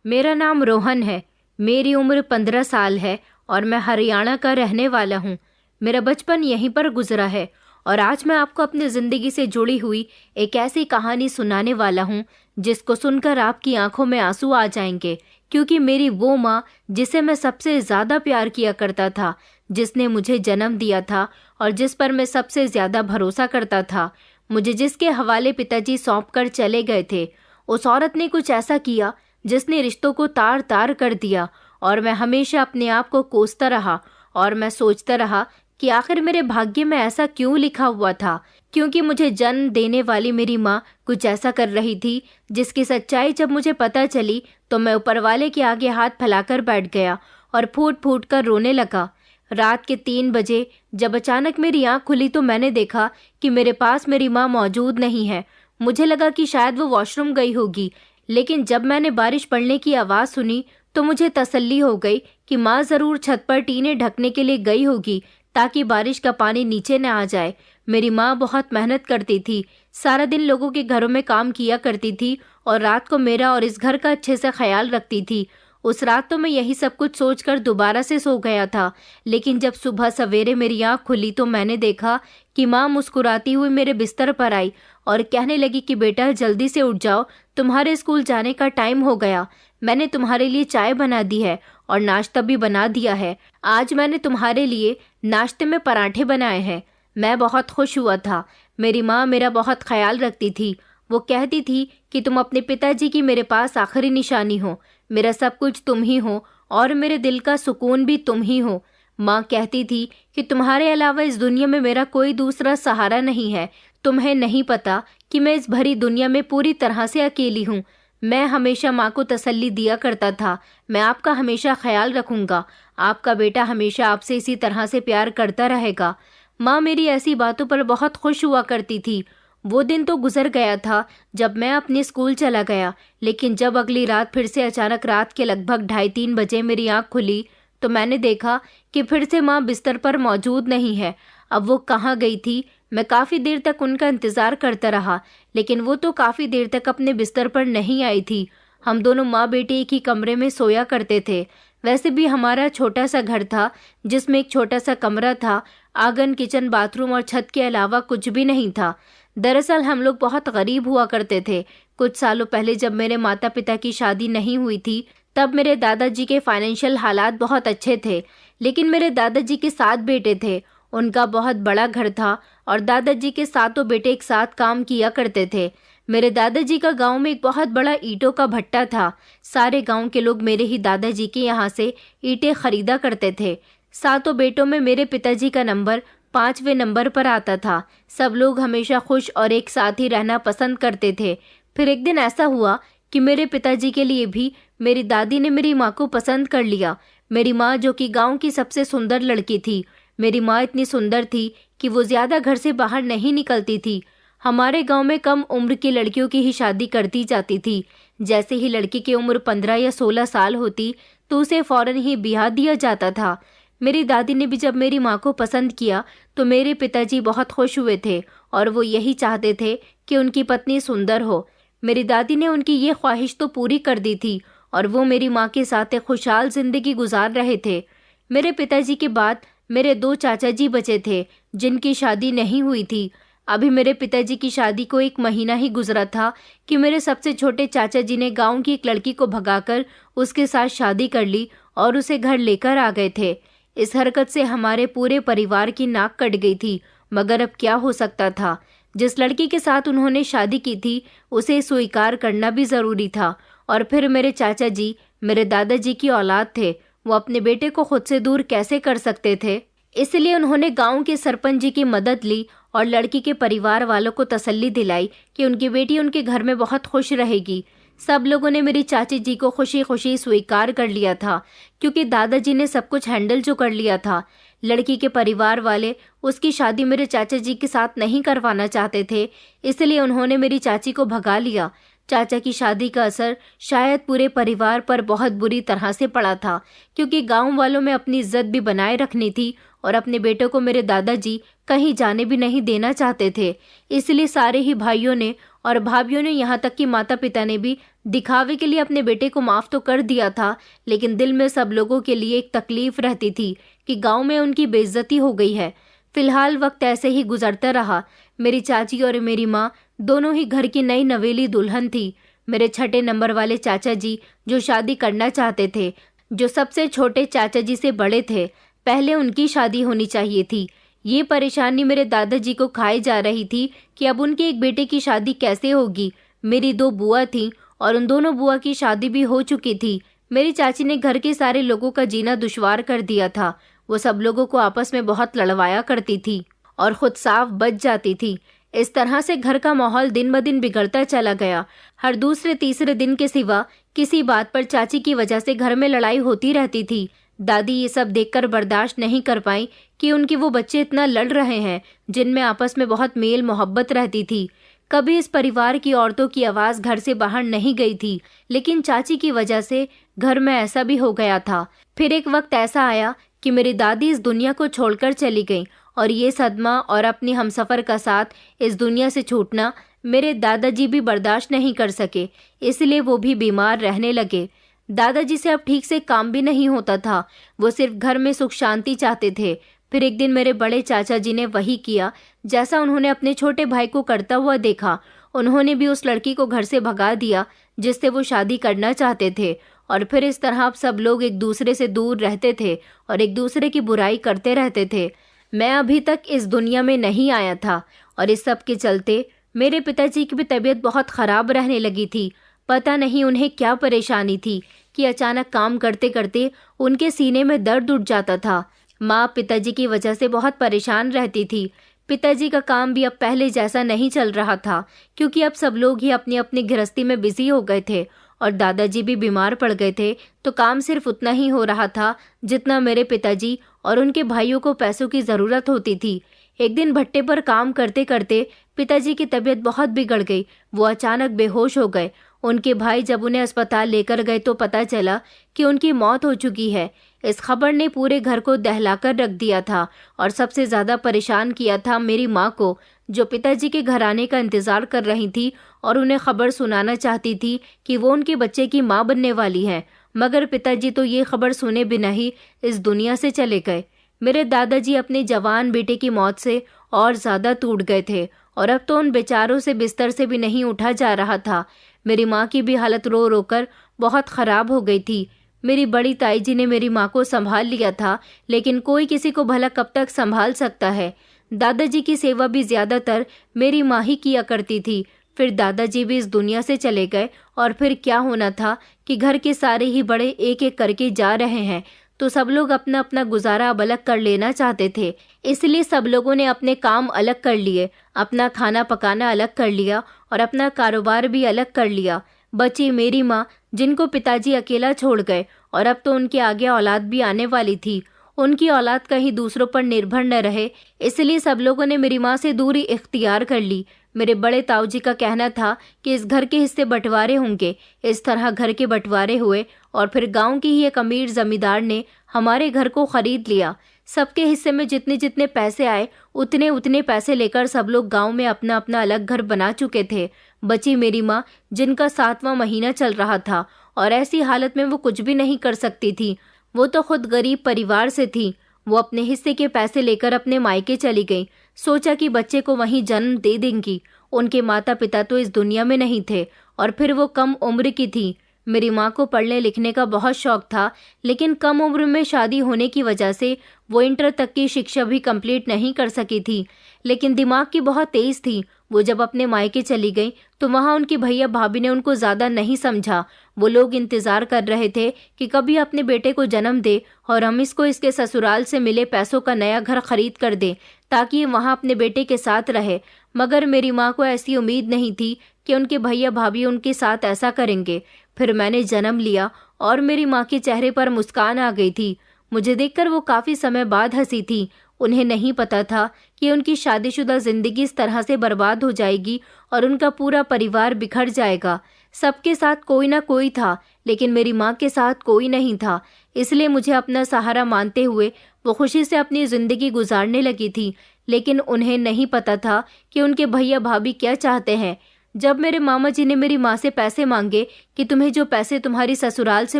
मेरा नाम रोहन है। मेरी उम्र 15 साल है और मैं हरियाणा का रहने वाला हूँ। मेरा बचपन यहीं पर गुजरा है और आज मैं आपको अपनी ज़िंदगी से जुड़ी हुई एक ऐसी कहानी सुनाने वाला हूँ जिसको सुनकर आपकी आंखों में आंसू आ जाएंगे, क्योंकि मेरी वो माँ जिसे मैं सबसे ज़्यादा प्यार किया करता था, जिसने मुझे जन्म दिया था और जिस पर मैं सबसे ज़्यादा भरोसा करता था, मुझे जिसके हवाले पिताजी सौंप कर चले गए थे, उस औरत ने कुछ ऐसा किया जिसने रिश्तों को तार तार कर दिया। और मैं हमेशा अपने आप को कोसता रहा और मैं सोचता रहा कि आखिर मेरे भाग्य में ऐसा क्यों लिखा हुआ था, क्योंकि मुझे जन्म देने वाली मेरी माँ कुछ ऐसा कर रही थी जिसकी सच्चाई जब मुझे पता चली तो मैं ऊपर वाले के आगे हाथ फैलाकर बैठ गया और फूट फूट कर रोने लगा। रात के 3 बजे जब अचानक मेरी आँख खुली तो मैंने देखा कि मेरे पास मेरी माँ मौजूद नहीं है। मुझे लगा कि शायद वो वॉशरूम गई होगी, लेकिन जब मैंने बारिश पड़ने की आवाज़ सुनी तो मुझे तसल्ली हो गई कि माँ ज़रूर छत पर टीने ढकने के लिए गई होगी ताकि बारिश का पानी नीचे न आ जाए। मेरी माँ बहुत मेहनत करती थी, सारा दिन लोगों के घरों में काम किया करती थी और रात को मेरा और इस घर का अच्छे से ख्याल रखती थी। उस रात तो मैं यही सब कुछ सोचकर दोबारा से सो गया था, लेकिन जब सुबह सवेरे मेरी आँख खुली तो मैंने देखा कि माँ मुस्कुराती हुई मेरे बिस्तर पर आई और कहने लगी कि बेटा जल्दी से उठ जाओ, तुम्हारे स्कूल जाने का टाइम हो गया। मैंने तुम्हारे लिए चाय बना दी है और नाश्ता भी बना दिया है। आज मैंने तुम्हारे लिए नाश्ते में पराठे बनाए हैं। मैं बहुत खुश हुआ था। मेरी माँ मेरा बहुत ख्याल रखती थी। वो कहती थी कि तुम अपने पिताजी की मेरे पास आखिरी निशानी हो, मेरा सब कुछ तुम ही हो और मेरे दिल का सुकून भी तुम ही हो। माँ कहती थी कि तुम्हारे अलावा इस दुनिया में मेरा कोई दूसरा सहारा नहीं है। तुम्हें नहीं पता कि मैं इस भरी दुनिया में पूरी तरह से अकेली हूँ। मैं हमेशा माँ को तसल्ली दिया करता था, मैं आपका हमेशा ख्याल रखूंगा, आपका बेटा हमेशा आपसे इसी तरह से प्यार करता रहेगा। माँ मेरी ऐसी बातों पर बहुत खुश हुआ करती थी। वो दिन तो गुजर गया था जब मैं अपने स्कूल चला गया, लेकिन जब अगली रात फिर से अचानक रात के लगभग 2:30-3 बजे मेरी आँख खुली तो मैंने देखा कि फिर से माँ बिस्तर पर मौजूद नहीं है। अब वो कहाँ गई थी? मैं काफ़ी देर तक उनका इंतज़ार करता रहा, लेकिन वो तो काफ़ी देर तक अपने बिस्तर पर नहीं आई थी। हम दोनों माँ बेटे एक ही कमरे में सोया करते थे। वैसे भी हमारा छोटा सा घर था जिसमें एक छोटा सा कमरा था, आंगन, किचन, बाथरूम और छत के अलावा कुछ भी नहीं था। दरअसल हम लोग बहुत गरीब हुआ करते थे। कुछ सालों पहले जब मेरे माता पिता की शादी नहीं हुई थी तब मेरे दादाजी के फाइनेंशियल हालात बहुत अच्छे थे, लेकिन मेरे दादाजी के 7 बेटे थे। उनका बहुत बड़ा घर था और दादाजी के 7 बेटे एक साथ काम किया करते थे। मेरे दादाजी का गांव में एक बहुत बड़ा ईंटों का भट्टा था। सारे गांव के लोग मेरे ही दादाजी के यहाँ से ईंटें खरीदा करते थे। 7 बेटों में मेरे पिताजी का नंबर 5वें नंबर पर आता था। सब लोग हमेशा खुश और एक साथ ही रहना पसंद करते थे। फिर एक दिन ऐसा हुआ कि मेरे पिताजी के लिए भी मेरी दादी ने मेरी माँ को पसंद कर लिया। मेरी माँ जो कि गांव की सबसे सुंदर लड़की थी। मेरी माँ इतनी सुंदर थी कि वो ज़्यादा घर से बाहर नहीं निकलती थी। हमारे गांव में कम उम्र की लड़कियों की ही शादी करती जाती थी। जैसे ही लड़की की उम्र 15 या 16 साल होती तो उसे फौरन ही ब्याह दिया जाता था। मेरी दादी ने भी जब मेरी माँ को पसंद किया तो मेरे पिताजी बहुत खुश हुए थे और वो यही चाहते थे कि उनकी पत्नी सुंदर हो। मेरी दादी ने उनकी ये ख्वाहिश तो पूरी कर दी थी और वो मेरी माँ के साथ एक खुशहाल जिंदगी गुजार रहे थे। मेरे पिताजी के बाद मेरे 2 चाचा जी बचे थे जिनकी शादी नहीं हुई थी। अभी मेरे पिताजी की शादी को 1 महीना ही गुजरा था कि मेरे सबसे छोटे चाचा जी ने गांव की एक लड़की को भगाकर उसके साथ शादी कर ली और उसे घर लेकर आ गए थे। इस हरकत से हमारे पूरे परिवार की नाक कट गई थी, मगर अब क्या हो सकता था। जिस लड़की के साथ उन्होंने शादी की थी उसे स्वीकार करना भी ज़रूरी था। और फिर मेरे चाचा जी मेरे दादाजी की औलाद थे, वो अपने बेटे को खुद से दूर कैसे कर सकते थे। इसलिए उन्होंने गांव के सरपंच जी की मदद ली और लड़की के परिवार वालों को तसल्ली दिलाई कि उनकी बेटी उनके घर में बहुत खुश रहेगी। सब लोगों ने मेरी चाची जी को खुशी खुशी स्वीकार कर लिया था, क्योंकि दादाजी ने सब कुछ हैंडल जो कर लिया था। लड़की के परिवार वाले उसकी शादी मेरे चाचा जी के साथ नहीं करवाना चाहते थे, इसलिए उन्होंने मेरी चाची को भगा लिया। चाचा की शादी का असर शायद पूरे परिवार पर बहुत बुरी तरह से पड़ा था, क्योंकि गांव वालों में अपनी इज्जत भी बनाए रखनी थी और अपने बेटों को मेरे दादाजी कहीं जाने भी नहीं देना चाहते थे। इसलिए सारे ही भाइयों ने और भाभीयों ने, यहाँ तक कि माता पिता ने भी दिखावे के लिए अपने बेटे को माफ़ तो कर दिया था, लेकिन दिल में सब लोगों के लिए एक तकलीफ रहती थी कि गांव में उनकी बेइज्जती हो गई है। फिलहाल वक्त ऐसे ही गुजरता रहा। मेरी चाची और मेरी माँ दोनों ही घर की नई नवेली दुल्हन थी। मेरे छठे नंबर वाले चाचा जी जो शादी करना चाहते थे, जो सबसे छोटे चाचा जी से बड़े थे, पहले उनकी शादी होनी चाहिए थी। ये परेशानी मेरे दादाजी को खाई जा रही थी कि अब उनके एक बेटे की शादी कैसे होगी। मेरी 2 बुआ थीं और उन दोनों बुआ की शादी भी हो चुकी थी। मेरी चाची ने घर के सारे लोगों का जीना दुश्वार कर दिया था। वो सब लोगों को आपस में बहुत लड़वाया करती थी और खुद साफ बच जाती थी। इस तरह से घर का माहौल दिन ब दिन बिगड़ता चला गया। हर दूसरे तीसरे दिन के सिवा किसी बात पर चाची की वजह से घर में लड़ाई होती रहती थी। दादी ये सब देखकर बर्दाश्त नहीं कर पाई कि उनके वो बच्चे इतना लड़ रहे हैं जिनमें आपस में बहुत मेल मोहब्बत रहती थी। कभी इस परिवार की औरतों की आवाज़ घर से बाहर नहीं गई थी, लेकिन चाची की वजह से घर में ऐसा भी हो गया था। फिर एक वक्त ऐसा आया कि मेरी दादी इस दुनिया को छोड़कर चली गई और ये सदमा और अपनी हमसफ़र का साथ इस दुनिया से छूटना मेरे दादाजी भी बर्दाश्त नहीं कर सके, इसलिए वो भी बीमार रहने लगे। दादाजी से अब ठीक से काम भी नहीं होता था। वो सिर्फ घर में सुख शांति चाहते थे। फिर एक दिन मेरे बड़े चाचा जी ने वही किया जैसा उन्होंने अपने छोटे भाई को करता हुआ देखा। उन्होंने भी उस लड़की को घर से भगा दिया जिससे वो शादी करना चाहते थे, और फिर इस तरह अब सब लोग एक दूसरे से दूर रहते थे और एक दूसरे की बुराई करते रहते थे। मैं अभी तक इस दुनिया में नहीं आया था और इस सब के चलते मेरे पिताजी की भी तबीयत बहुत ख़राब रहने लगी थी। पता नहीं उन्हें क्या परेशानी थी कि अचानक काम करते करते उनके सीने में दर्द उठ जाता था। माँ पिताजी की वजह से बहुत परेशान रहती थी। पिताजी का काम भी अब पहले जैसा नहीं चल रहा था, क्योंकि अब सब लोग ही अपनी अपनी गृहस्थी में बिजी हो गए थे और दादाजी भी बीमार पड़ गए थे। तो काम सिर्फ उतना ही हो रहा था जितना मेरे पिताजी और उनके भाइयों को पैसों की ज़रूरत होती थी। एक दिन भट्टे पर काम करते करते पिताजी की तबीयत बहुत बिगड़ गई। वो अचानक बेहोश हो गए। उनके भाई जब उन्हें अस्पताल लेकर गए तो पता चला कि उनकी मौत हो चुकी है। इस खबर ने पूरे घर को दहलाकर रख दिया था और सबसे ज़्यादा परेशान किया था मेरी माँ को, जो पिताजी के घर आने का इंतज़ार कर रही थी और उन्हें खबर सुनाना चाहती थी कि वो उनके बच्चे की माँ बनने वाली है। मगर पिताजी तो ये खबर सुने बिना ही इस दुनिया से चले गए। मेरे दादाजी अपने जवान बेटे की मौत से और ज़्यादा टूट गए थे और अब तो उन बेचारों से बिस्तर से भी नहीं उठा जा रहा था। मेरी माँ की भी हालत रो रो कर बहुत ख़राब हो गई थी। मेरी बड़ी ताई जी ने मेरी माँ को संभाल लिया था, लेकिन कोई किसी को भला कब तक संभाल सकता है। दादाजी की सेवा भी ज़्यादातर मेरी माँ ही किया करती थी। फिर दादाजी भी इस दुनिया से चले गए और फिर क्या होना था कि घर के सारे ही बड़े एक एक करके जा रहे हैं, तो सब लोग अपना अपना गुजारा अब अलग कर लेना चाहते थे। इसलिए सब लोगों ने अपने काम अलग कर लिए, अपना खाना पकाना अलग कर लिया और अपना कारोबार भी अलग कर लिया। बची मेरी माँ, जिनको पिताजी अकेला छोड़ गए, और अब तो उनके आगे औलाद भी आने वाली थी। उनकी औलाद कहीं दूसरों पर निर्भर न रहे, इसलिए सब लोगों ने मेरी माँ से दूरी इख्तियार कर ली। मेरे बड़े ताऊ जी का कहना था कि इस घर के हिस्से बंटवारे होंगे। इस तरह घर के बंटवारे हुए और फिर गांव की ही एक अमीर जमींदार ने हमारे घर को खरीद लिया। सबके हिस्से में जितने जितने पैसे आए उतने उतने पैसे लेकर सब लोग गांव में अपना अपना अलग घर बना चुके थे। बची मेरी माँ, जिनका 7वां महीना चल रहा था और ऐसी हालत में वो कुछ भी नहीं कर सकती थी। वो तो खुद गरीब परिवार से थी। वो अपने हिस्से के पैसे लेकर अपने मायके चली गई। सोचा कि बच्चे को वहीं जन्म दे देंगी। उनके माता पिता तो इस दुनिया में नहीं थे और फिर वो कम उम्र की थी। मेरी माँ को पढ़ने लिखने का बहुत शौक था, लेकिन कम उम्र में शादी होने की वजह से वो इंटर तक की शिक्षा भी कंप्लीट नहीं कर सकी थी। लेकिन दिमाग की बहुत तेज थी। वो जब अपने मायके चली गई तो वहाँ उनकी भैया भाभी ने उनको ज़्यादा नहीं समझा। वो लोग इंतज़ार कर रहे थे कि कभी अपने बेटे को जन्म दे और हम इसको इसके ससुराल से मिले पैसों का नया घर खरीद कर दें ताकि ये वहाँ अपने बेटे के साथ रहे। मगर मेरी माँ को ऐसी उम्मीद नहीं थी कि उनके भैया भाभी उनके साथ ऐसा करेंगे। फिर मैंने जन्म लिया और मेरी माँ के चेहरे पर मुस्कान आ गई थी। मुझे देखकर वो काफ़ी समय बाद हंसी थी। उन्हें नहीं पता था कि उनकी शादीशुदा ज़िंदगी इस तरह से बर्बाद हो जाएगी और उनका पूरा परिवार बिखर जाएगा। सबके साथ कोई ना कोई था, लेकिन मेरी माँ के साथ कोई नहीं था। इसलिए मुझे अपना सहारा मानते हुए वो खुशी से अपनी ज़िंदगी गुजारने लगी थी। लेकिन उन्हें नहीं पता था कि उनके भैया भाभी क्या चाहते हैं। जब मेरे मामा जी ने मेरी माँ से पैसे मांगे कि तुम्हें जो पैसे तुम्हारी ससुराल से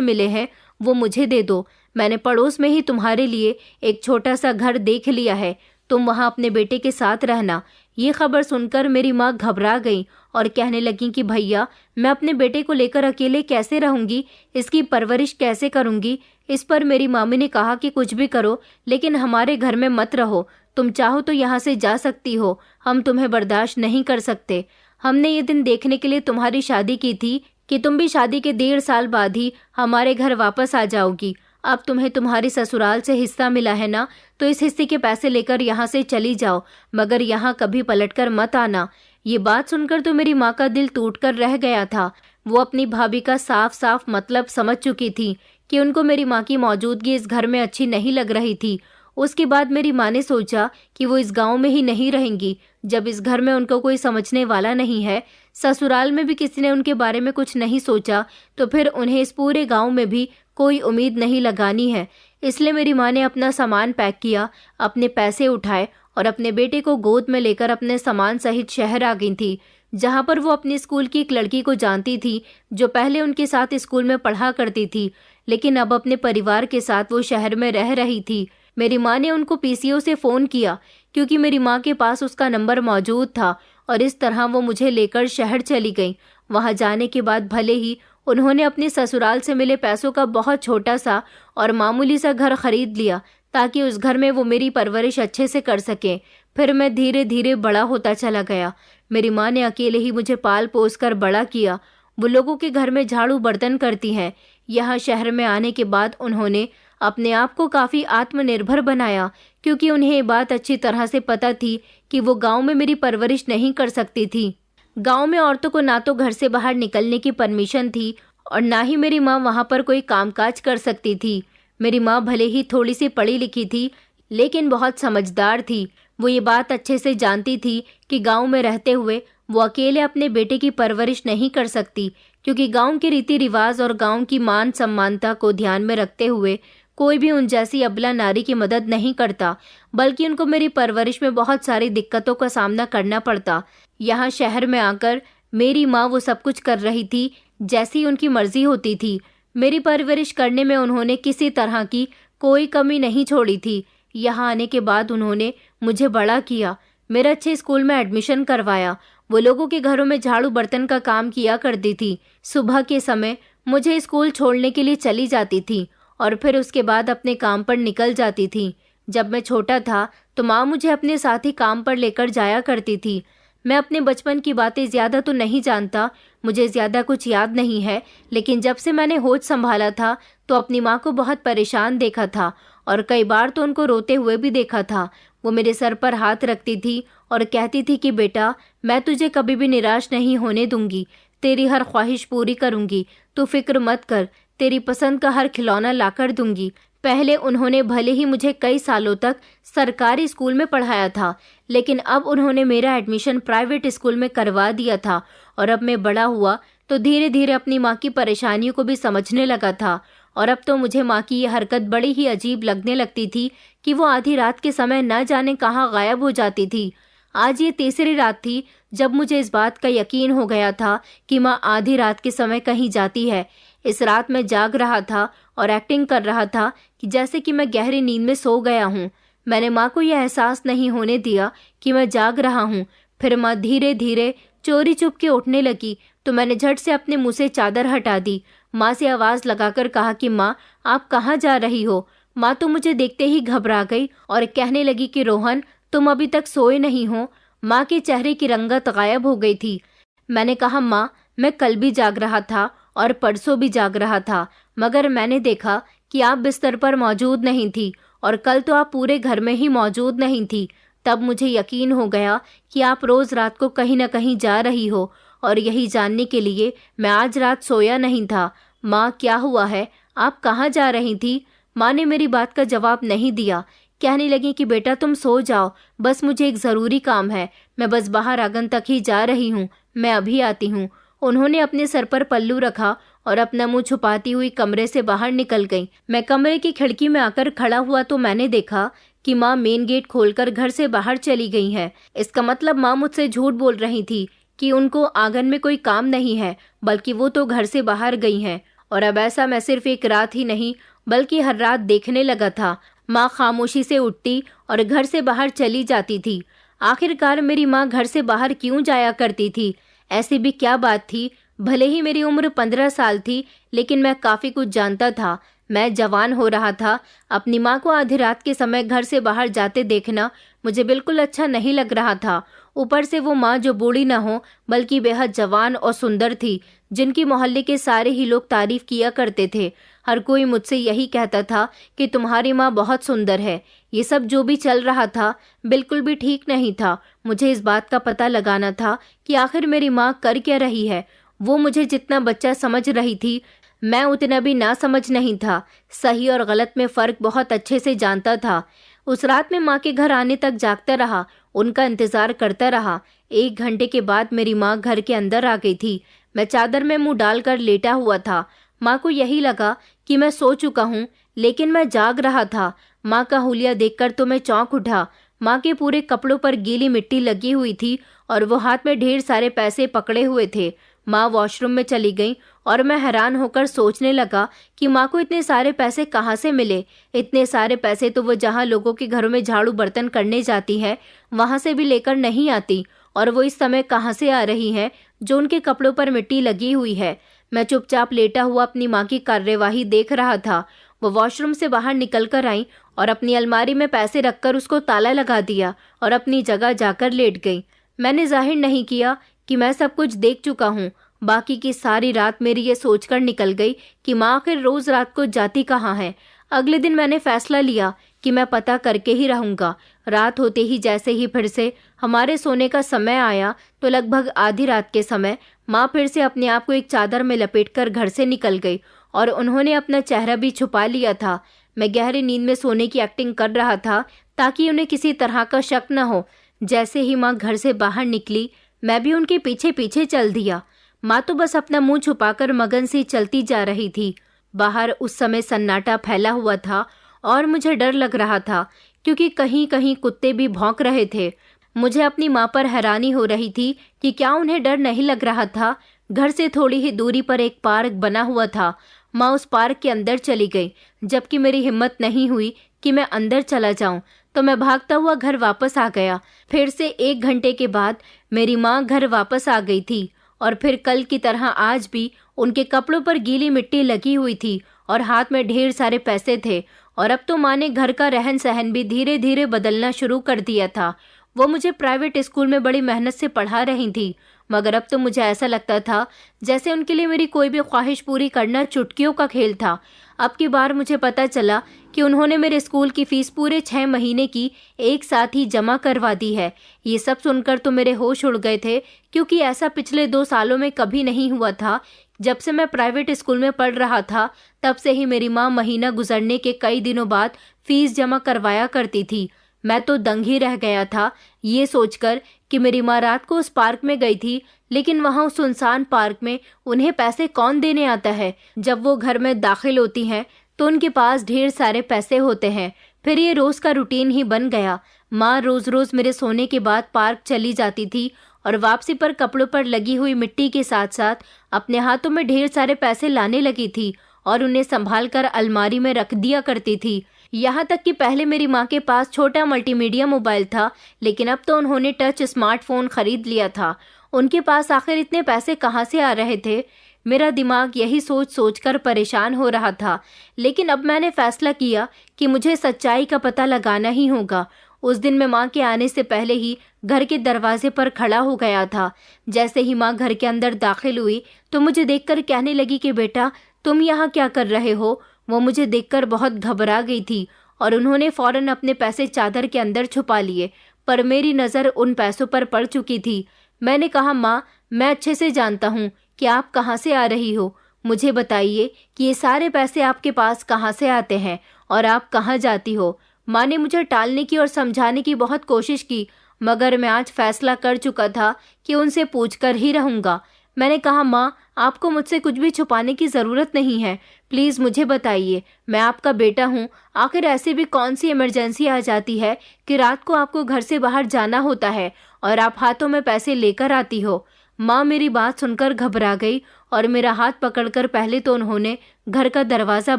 मिले हैं वो मुझे दे दो, मैंने पड़ोस में ही तुम्हारे लिए एक छोटा सा घर देख लिया है, तुम वहाँ अपने बेटे के साथ रहना। ये खबर सुनकर मेरी माँ घबरा गई और कहने लगी कि भैया, मैं अपने बेटे को लेकर अकेले कैसे रहूंगी, इसकी परवरिश कैसे करूंगी। इस पर मेरी मामी ने कहा कि कुछ भी करो लेकिन हमारे घर में मत रहो, तुम चाहो तो यहाँ से जा सकती हो, हम तुम्हें बर्दाश्त नहीं कर सकते। हमने ये दिन देखने के लिए तुम्हारी शादी की थी कि तुम भी शादी के 1.5 साल बाद ही हमारे घर वापस आ जाओगी। अब तुम्हें तुम्हारी ससुराल से हिस्सा मिला है ना, तो इस हिस्से के पैसे लेकर यहाँ से चली जाओ, मगर यहाँ कभी पलटकर मत आना। ये बात सुनकर तो मेरी माँ का दिल टूटकर रह गया था। वो अपनी भाभी का साफ साफ मतलब समझ चुकी थी कि उनको मेरी माँ की मौजूदगी इस घर में अच्छी नहीं लग रही थी। उसके बाद मेरी माँ ने सोचा कि वो इस गांव में ही नहीं रहेंगी। जब इस घर में उनको कोई समझने वाला नहीं है, ससुराल में भी किसी ने उनके बारे में कुछ नहीं सोचा, तो फिर उन्हें इस पूरे गांव में भी कोई उम्मीद नहीं लगानी है। इसलिए मेरी माँ ने अपना सामान पैक किया, अपने पैसे उठाए और अपने बेटे को गोद में लेकर अपने सामान सहित शहर आ गई थी, जहाँ पर वो अपने स्कूल की एक लड़की को जानती थी जो पहले उनके साथ स्कूल में पढ़ा करती थी, लेकिन अब अपने परिवार के साथ वो शहर में रह रही थी। मेरी माँ ने उनको पीसीओ से फ़ोन किया क्योंकि मेरी माँ के पास उसका नंबर मौजूद था और इस तरह वो मुझे लेकर शहर चली गई। वहाँ जाने के बाद भले ही उन्होंने अपने ससुराल से मिले पैसों का बहुत छोटा सा और मामूली सा घर खरीद लिया ताकि उस घर में वो मेरी परवरिश अच्छे से कर सके। फिर मैं धीरे धीरे बड़ा होता चला गया। मेरी माँ ने अकेले ही मुझे पाल पोस कर बड़ा किया। वो लोगों के घर में झाड़ू बर्तन करती हैं। यहाँ शहर में आने के बाद उन्होंने अपने आप को काफ़ी आत्मनिर्भर बनाया क्योंकि उन्हें ये बात अच्छी तरह से पता थी कि वो गांव में मेरी परवरिश नहीं कर सकती थी। गांव में औरतों को ना तो घर से बाहर निकलने की परमिशन थी और ना ही मेरी माँ वहाँ पर कोई कामकाज कर सकती थी। मेरी माँ भले ही थोड़ी सी पढ़ी लिखी थी लेकिन बहुत समझदार थी। वो ये बात अच्छे से जानती थी कि गांव में रहते हुए वो अकेले अपने बेटे की परवरिश नहीं कर सकती, क्योंकि गांव के रीति रिवाज और गांव की मान सम्मानता को ध्यान में रखते हुए कोई भी उन जैसी अबला नारी की मदद नहीं करता, बल्कि उनको मेरी परवरिश में बहुत सारी दिक्कतों का सामना करना पड़ता। यहाँ शहर में आकर मेरी माँ वो सब कुछ कर रही थी जैसी उनकी मर्जी होती थी। मेरी परवरिश करने में उन्होंने किसी तरह की कोई कमी नहीं छोड़ी थी। यहाँ आने के बाद उन्होंने मुझे बड़ा किया, मेरे अच्छे स्कूल में एडमिशन करवाया। वो लोगों के घरों में झाड़ू बर्तन का काम किया करती थी। सुबह के समय मुझे स्कूल छोड़ने के लिए चली जाती थी और फिर उसके बाद अपने काम पर निकल जाती थी। जब मैं छोटा था तो माँ मुझे अपने साथ ही काम पर लेकर जाया करती थी। मैं अपने बचपन की बातें ज़्यादा तो नहीं जानता, मुझे ज़्यादा कुछ याद नहीं है, लेकिन जब से मैंने होश संभाला था तो अपनी माँ को बहुत परेशान देखा था और कई बार तो उनको रोते हुए भी देखा था। वो मेरे सर पर हाथ रखती थी और कहती थी कि बेटा, मैं तुझे कभी भी निराश नहीं होने दूंगी, तेरी हर ख्वाहिश पूरी करूंगी, तू फिक्र मत कर, तेरी पसंद का हर खिलौना लाकर दूंगी। पहले उन्होंने भले ही मुझे कई सालों तक सरकारी स्कूल में पढ़ाया था, लेकिन अब उन्होंने मेरा एडमिशन प्राइवेट स्कूल में करवा दिया था और अब मैं बड़ा हुआ तो धीरे धीरे अपनी माँ की परेशानियों को भी समझने लगा था। और अब तो मुझे माँ की ये हरकत बड़ी ही अजीब लगने लगती थी कि वो आधी रात के समय न जाने कहाँ गायब हो जाती थी। आज ये तीसरी रात थी जब मुझे इस बात का यकीन हो गया था कि माँ आधी रात के समय कहीं जाती है। इस रात मैं जाग रहा था और एक्टिंग कर रहा था कि जैसे कि मैं गहरी नींद में सो गया हूँ। मैंने माँ को यह एहसास नहीं होने दिया कि मैं जाग रहा हूँ। फिर माँ धीरे धीरे चोरी चुप के उठने लगी तो मैंने झट से अपने मुंह से चादर हटा दी। माँ से आवाज़ लगाकर कहा कि माँ, आप कहाँ जा रही हो। माँ तो मुझे देखते ही घबरा गई और कहने लगी कि रोहन, तुम अभी तक सोए नहीं हो। माँ के चेहरे की रंगत गायब हो गई थी। मैंने कहा, माँ, मैं कल भी जाग रहा था और परसों भी जाग रहा था, मगर मैंने देखा कि आप बिस्तर पर मौजूद नहीं थी और कल तो आप पूरे घर में ही मौजूद नहीं थी। तब मुझे यकीन हो गया कि आप रोज़ रात को कहीं न कहीं जा रही हो और यही जानने के लिए मैं आज रात सोया नहीं था। माँ, क्या हुआ है, आप कहाँ जा रही थी। माँ ने मेरी बात का जवाब नहीं दिया। कहने लगी कि बेटा, तुम सो जाओ, बस मुझे एक ज़रूरी काम है, मैं बस बाहर आंगन तक ही जा रही हूँ, मैं अभी आती हूँ। उन्होंने अपने सर पर पल्लू रखा और अपना मुंह छुपाती हुई कमरे से बाहर निकल गई। मैं कमरे की खिड़की में आकर खड़ा हुआ तो मैंने देखा कि माँ मेन गेट खोलकर घर से बाहर चली गई है। इसका मतलब माँ मुझसे झूठ बोल रही थी कि उनको आंगन में कोई काम नहीं है, बल्कि वो तो घर से बाहर गई हैं। और अब ऐसा मैं सिर्फ एक रात ही नहीं बल्कि हर रात देखने लगा था। माँ खामोशी से उठती और घर से बाहर चली जाती थी। आखिरकार मेरी माँ घर से बाहर क्यों जाया करती थी? ऐसी भी क्या बात थी? भले ही मेरी उम्र 15 साल थी, लेकिन मैं काफ़ी कुछ जानता था। मैं जवान हो रहा था। अपनी माँ को आधी रात के समय घर से बाहर जाते देखना मुझे बिल्कुल अच्छा नहीं लग रहा था। ऊपर से वो माँ जो बूढ़ी न हो बल्कि बेहद जवान और सुंदर थी, जिनकी मोहल्ले के सारे ही लोग तारीफ किया करते थे। हर कोई मुझसे यही कहता था कि तुम्हारी माँ बहुत सुंदर है। ये सब जो भी चल रहा था बिल्कुल भी ठीक नहीं था। मुझे इस बात का पता लगाना था कि आखिर मेरी माँ कर क्या रही है। वो मुझे जितना बच्चा समझ रही थी, मैं उतना भी ना समझ नहीं था। सही और गलत में फ़र्क बहुत अच्छे से जानता था। उस रात में माँ के घर आने तक जागता रहा, उनका इंतज़ार करता रहा। 1 घंटे के बाद मेरी माँ घर के अंदर आ गई थी। मैं चादर में मुंह डालकर लेटा हुआ था। माँ को यही लगा कि मैं सो चुका हूँ, लेकिन मैं जाग रहा था। माँ का हुलिया देखकर तो मैं चौंक उठा। माँ के पूरे कपड़ों पर गीली मिट्टी लगी हुई थी और वो हाथ में ढेर सारे पैसे पकड़े हुए थे। माँ वॉशरूम में चली गई और मैं हैरान होकर सोचने लगा कि माँ को इतने सारे पैसे कहाँ से मिले। इतने सारे पैसे तो वो जहाँ लोगों के घरों में झाड़ू बर्तन करने जाती है, वहाँ से भी लेकर नहीं आती। और वो इस समय कहाँ से आ रही हैं जो उनके कपड़ों पर मिट्टी लगी हुई है। मैं चुपचाप लेटा हुआ अपनी माँ की कार्यवाही देख रहा था। वो वॉशरूम से बाहर निकल कर आई और अपनी अलमारी में पैसे रखकर उसको ताला लगा दिया और अपनी जगह जाकर लेट गई। मैंने जाहिर नहीं किया कि मैं सब कुछ देख चुका हूँ। बाकी की सारी रात मेरी ये सोचकर निकल गई कि माँ आखिर रोज रात को जाती कहाँ है। अगले दिन मैंने फैसला लिया कि मैं पता करके ही रहूँगा। रात होते ही जैसे ही फिर से हमारे सोने का समय आया, तो लगभग आधी रात के समय माँ फिर से अपने आप को एक चादर में लपेटकर घर से निकल गई और उन्होंने अपना चेहरा भी छुपा लिया था। मैं गहरी नींद में सोने की एक्टिंग कर रहा था ताकि उन्हें किसी तरह का शक न हो। जैसे ही माँ घर से बाहर निकली, मैं भी उनके पीछे पीछे चल दिया। माँ तो बस अपना मुंह छुपाकर मगन सी चलती जा रही थी। बाहर उस समय सन्नाटा फैला हुआ था और मुझे डर लग रहा था, क्योंकि कहीं कहीं कुत्ते भी भौंक रहे थे। मुझे अपनी माँ पर हैरानी हो रही थी कि क्या उन्हें डर नहीं लग रहा था। घर से थोड़ी ही दूरी पर एक पार्क बना हुआ था। माँ उस पार्क के अंदर चली गई, जबकि मेरी हिम्मत नहीं हुई कि मैं अंदर चला जाऊं। तो मैं भागता हुआ घर वापस आ गया। फिर से 1 घंटे के बाद मेरी माँ घर वापस आ गई थी और फिर कल की तरह आज भी उनके कपड़ों पर गीली मिट्टी लगी हुई थी और हाथ में ढेर सारे पैसे थे। और अब तो माँ ने घर का रहन सहन भी धीरे धीरे बदलना शुरू कर दिया था। वो मुझे प्राइवेट स्कूल में बड़ी मेहनत से पढ़ा रही थी, मगर अब तो मुझे ऐसा लगता था जैसे उनके लिए मेरी कोई भी ख्वाहिश पूरी करना चुटकियों का खेल था। अब की बार मुझे पता चला कि उन्होंने मेरे स्कूल की फीस पूरे 6 महीने की एक साथ ही जमा करवा दी है। ये सब सुनकर तो मेरे होश उड़ गए थे, क्योंकि ऐसा पिछले 2 सालों में कभी नहीं हुआ था। जब से मैं प्राइवेट स्कूल में पढ़ रहा था, तब से ही मेरी माँ महीना गुजरने के कई दिनों बाद फीस जमा करवाया करती थी। मैं तो दंग ही रह गया था ये सोचकर कि मेरी माँ रात को उस पार्क में गई थी, लेकिन वहाँ उस सुनसान पार्क में उन्हें पैसे कौन देने आता है। जब वो घर में दाखिल होती हैं तो उनके पास ढेर सारे पैसे होते हैं। फिर ये रोज का रूटीन ही बन गया। माँ रोज रोज मेरे सोने के बाद पार्क चली जाती थी और वापसी पर कपड़ों पर लगी हुई मिट्टी के साथ साथ अपने हाथों में ढेर सारे पैसे लाने लगी थी और उन्हें संभाल कर अलमारी में रख दिया करती थी। यहाँ तक कि पहले मेरी माँ के पास छोटा मल्टीमीडिया मोबाइल था, लेकिन अब तो उन्होंने टच स्मार्टफोन खरीद लिया था। उनके पास आखिर इतने पैसे कहाँ से आ रहे थे? मेरा दिमाग यही सोच सोच कर परेशान हो रहा था। लेकिन अब मैंने फैसला किया कि मुझे सच्चाई का पता लगाना ही होगा। उस दिन मैं माँ के आने से पहले ही घर के दरवाजे पर खड़ा हो गया था। जैसे ही माँ घर के अंदर दाखिल हुई तो मुझे देखकर कहने लगी कि बेटा, तुम यहाँ क्या कर रहे हो? वो मुझे देखकर बहुत घबरा गई थी और उन्होंने फौरन अपने पैसे चादर के अंदर छुपा लिए, पर मेरी नज़र उन पैसों पर पड़ चुकी थी। मैंने कहा, माँ, मैं अच्छे से जानता हूँ कि आप कहाँ से आ रही हो। मुझे बताइए कि ये सारे पैसे आपके पास कहाँ से आते हैं और आप कहाँ जाती हो। माँ ने मुझे टालने की और समझाने की बहुत कोशिश की, मगर मैं आज फैसला कर चुका था कि उनसे पूछकर ही रहूँगा। मैंने कहा, माँ, आपको मुझसे कुछ भी छुपाने की ज़रूरत नहीं है। प्लीज़ मुझे बताइए, मैं आपका बेटा हूँ। आखिर ऐसी भी कौन सी इमरजेंसी आ जाती है कि रात को आपको घर से बाहर जाना होता है और आप हाथों में पैसे लेकर आती हो? माँ मेरी बात सुनकर घबरा गई और मेरा हाथ पकड़कर पहले तो उन्होंने घर का दरवाज़ा